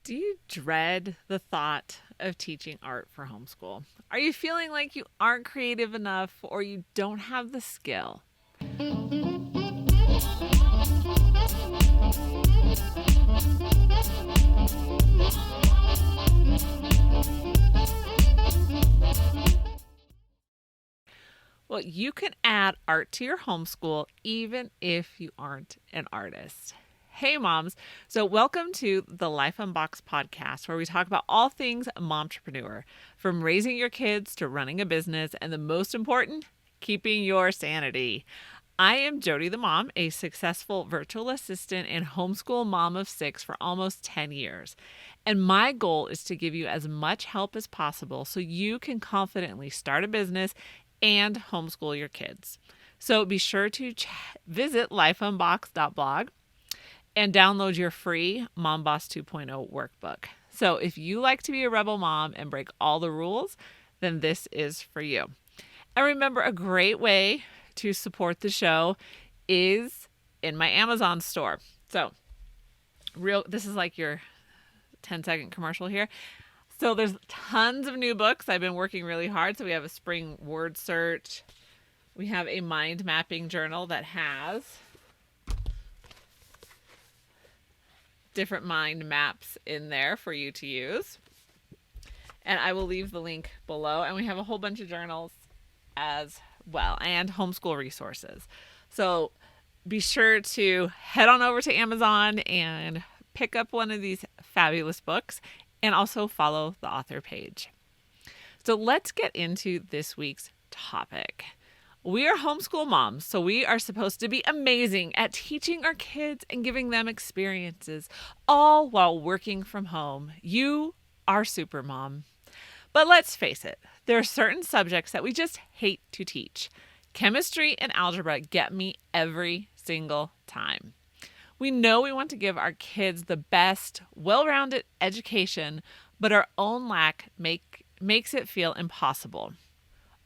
Do you dread the thought of teaching art for homeschool? Are you feeling like you aren't creative enough or you don't have the skill? Well, you can add art to your homeschool even if you aren't an artist. Hey, moms. So, welcome to the Life Unboxed podcast, where we talk about all things momtrepreneur, from raising your kids to running a business, and the most important, keeping your sanity. I am Jody the mom, a successful virtual assistant and homeschool mom of 6 for almost 10 years. And my goal is to give you as much help as possible so you can confidently start a business and homeschool your kids. So be sure to visit lifeunboxed.blog and download your free Mom Boss 2.0 workbook. So if you like to be a rebel mom and break all the rules, then this is for you. And remember, a great way to support the show is in my Amazon store. So this is like your 10-second commercial here. So there's tons of new books. I've been working really hard. So we have a spring word search. We have a mind mapping journal that has different mind maps in there for you to use. And I will leave the link below. And we have a whole bunch of journals as well and homeschool resources. So be sure to head on over to Amazon and pick up one of these fabulous books and also follow the author page. So let's get into this week's topic. We are homeschool moms, so we are supposed to be amazing at teaching our kids and giving them experiences, all while working from home. You are super mom. But let's face it, there are certain subjects that we just hate to teach. Chemistry and algebra get me every single time. We know we want to give our kids the best, well-rounded education, but our own lack makes it feel impossible.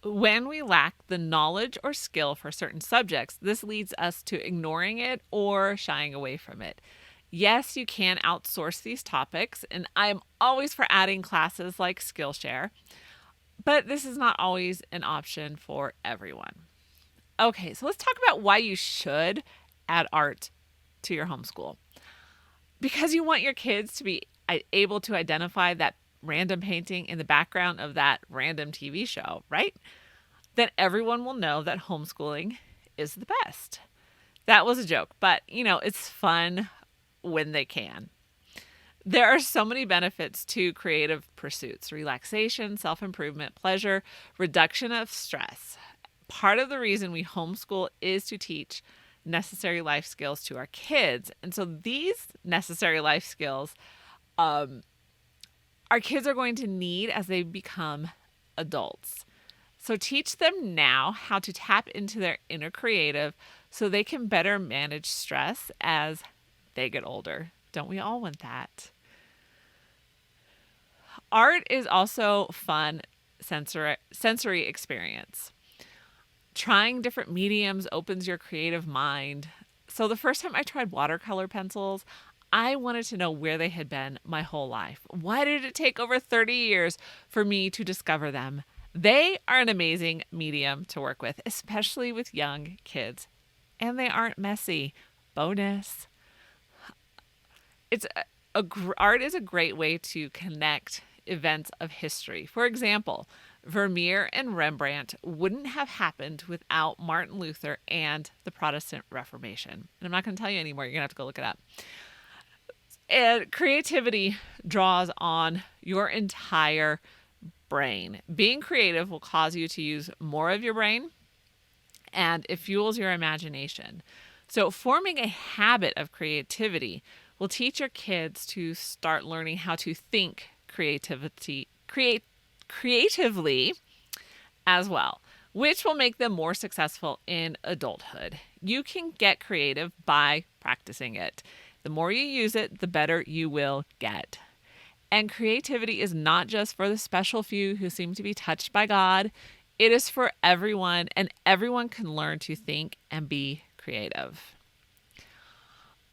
When we lack the knowledge or skill for certain subjects, this leads us to ignoring it or shying away from it. Yes, you can outsource these topics, and I'm always for adding classes like Skillshare, but this is not always an option for everyone. Okay, so let's talk about why you should add art to your homeschool. Because you want your kids to be able to identify that random painting in the background of that random TV show, right? Then everyone will know that homeschooling is the best. That was a joke, but it's fun when they can. There are so many benefits to creative pursuits: relaxation, self-improvement, pleasure, reduction of stress. Part of the reason we homeschool is to teach necessary life skills to our kids. And so these necessary life skills our kids are going to need as they become adults. So teach them now how to tap into their inner creative so they can better manage stress as they get older. Don't we all want that? Art is also fun sensory experience. Trying different mediums opens your creative mind. So the first time I tried watercolor pencils, I wanted to know where they had been my whole life. Why did it take over 30 years for me to discover them? They are an amazing medium to work with, especially with young kids. And they aren't messy. Bonus. Art is a great way to connect events of history. For example, Vermeer and Rembrandt wouldn't have happened without Martin Luther and the Protestant Reformation. And I'm not going to tell you anymore. You're going to have to go look it up. And creativity draws on your entire brain. Being creative will cause you to use more of your brain, and it fuels your imagination. So forming a habit of creativity will teach your kids to start learning how to think creatively as well, which will make them more successful in adulthood. You can get creative by practicing it. The more you use it, the better you will get. And creativity is not just for the special few who seem to be touched by God. It is for everyone, and everyone can learn to think and be creative.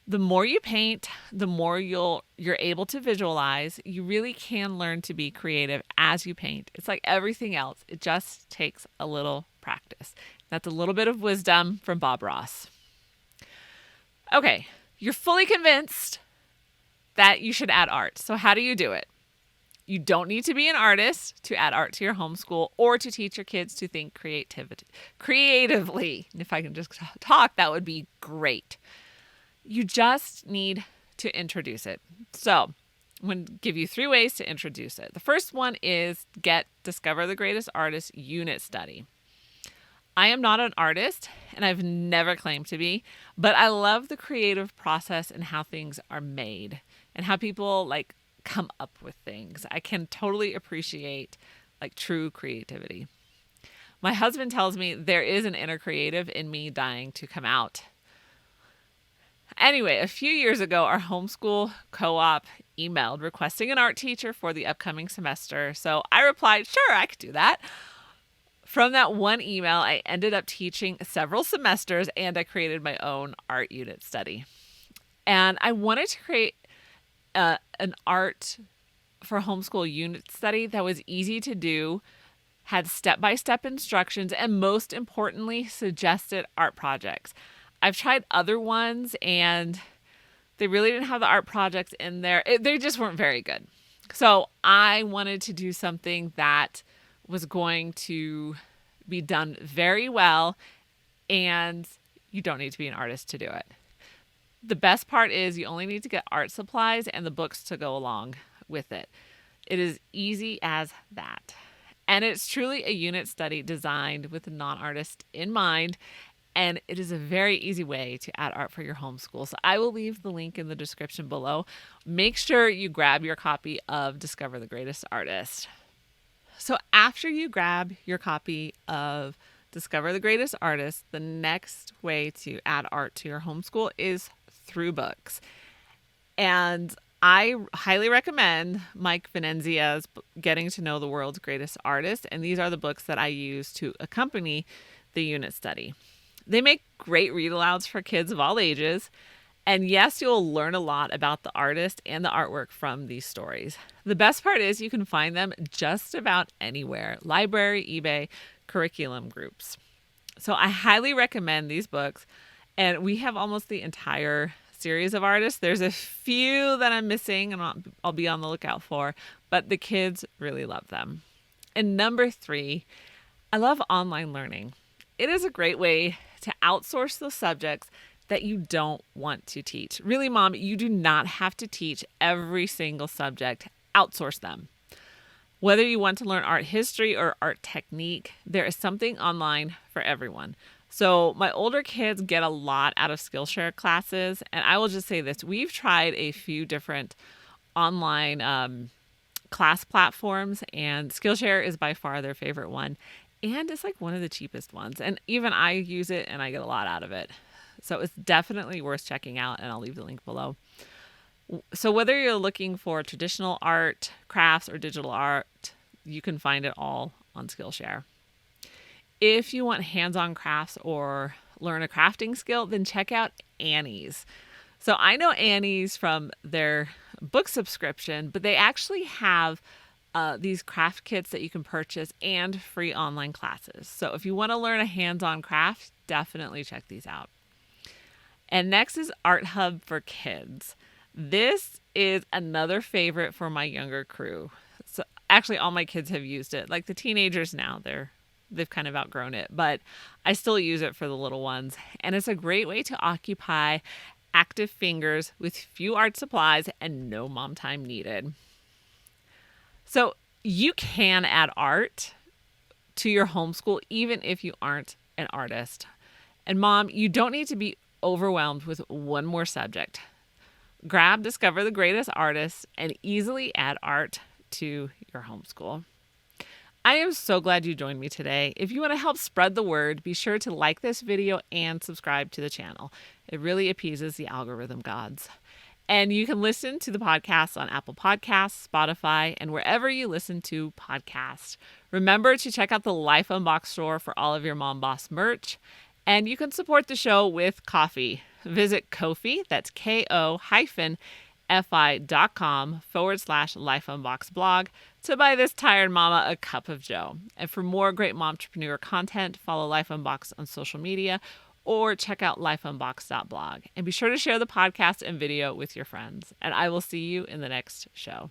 The more you paint, the more you're able to visualize. You really can learn to be creative as you paint. It's like everything else. It just takes a little practice. That's a little bit of wisdom from Bob Ross. Okay, you're fully convinced that you should add art. So how do you do it? You don't need to be an artist to add art to your homeschool or to teach your kids to think creatively. If I can just talk, that would be great. You just need to introduce it. So I'm going to give you 3 ways to introduce it. The first one is Discover the Greatest Artist unit study. I am not an artist, and I've never claimed to be, but I love the creative process and how things are made and how people come up with things. I can totally appreciate true creativity. My husband tells me there is an inner creative in me dying to come out. Anyway, a few years ago, our homeschool co-op emailed requesting an art teacher for the upcoming semester. So I replied, sure, I could do that. From that one email, I ended up teaching several semesters and I created my own art unit study. And I wanted to create an art for homeschool unit study that was easy to do, had step-by-step instructions, and most importantly, suggested art projects. I've tried other ones and they really didn't have the art projects in there. They just weren't very good. So I wanted to do something that was going to be done very well, and you don't need to be an artist to do it. The best part is you only need to get art supplies and the books to go along with it. It is easy as that. And it's truly a unit study designed with a non-artist in mind. And it is a very easy way to add art for your homeschool. So I will leave the link in the description below. Make sure you grab your copy of Discover the Greatest Artist. So after you grab your copy of Discover the Greatest Artist, the next way to add art to your homeschool is through books. And I highly recommend Mike Venenzia's Getting to Know the World's Greatest Artists. And these are the books that I use to accompany the unit study. They make great read-alouds for kids of all ages. And yes, you'll learn a lot about the artist and the artwork from these stories. The best part is you can find them just about anywhere. Library, eBay, curriculum groups. So I highly recommend these books. And we have almost the entire series of artists. There's a few that I'm missing and I'll be on the lookout for, but the kids really love them. And number 3, I love online learning. It is a great way to outsource those subjects that you don't want to teach. Really, Mom, you do not have to teach every single subject. Outsource them. Whether you want to learn art history or art technique, there is something online for everyone. So my older kids get a lot out of Skillshare classes. And I will just say this. We've tried a few different online class platforms, and Skillshare is by far their favorite one. And it's one of the cheapest ones. And even I use it and I get a lot out of it. So it's definitely worth checking out, and I'll leave the link below. So whether you're looking for traditional art, crafts, or digital art, you can find it all on Skillshare. If you want hands-on crafts or learn a crafting skill, then check out Annie's. So I know Annie's from their book subscription, but they actually have these craft kits that you can purchase and free online classes. So if you want to learn a hands-on craft, definitely check these out. And next is Art Hub for Kids. This is another favorite for my younger crew. So actually all my kids have used it. Like the teenagers now, they've kind of outgrown it, but I still use it for the little ones. And it's a great way to occupy active fingers with few art supplies and no mom time needed. So you can add art to your homeschool even if you aren't an artist. And Mom, you don't need to be overwhelmed with one more subject. Grab Discover the Greatest Artists and easily add art to your homeschool. I am so glad you joined me today. If you want to help spread the word, be sure to like this video and subscribe to the channel. It really appeases the algorithm gods. And you can listen to the podcast on Apple Podcasts, Spotify, and wherever you listen to podcasts. Remember to check out the Life Unboxed store for all of your Mom Boss merch. And you can support the show with coffee. visit Ko-fi, that's ko-fi.com/Life Unboxed blog to buy this tired mama a cup of joe. And for more great momtrepreneur content, follow Life Unboxed on social media or check out lifeunboxed.blog. And be sure to share the podcast and video with your friends. And I will see you in the next show.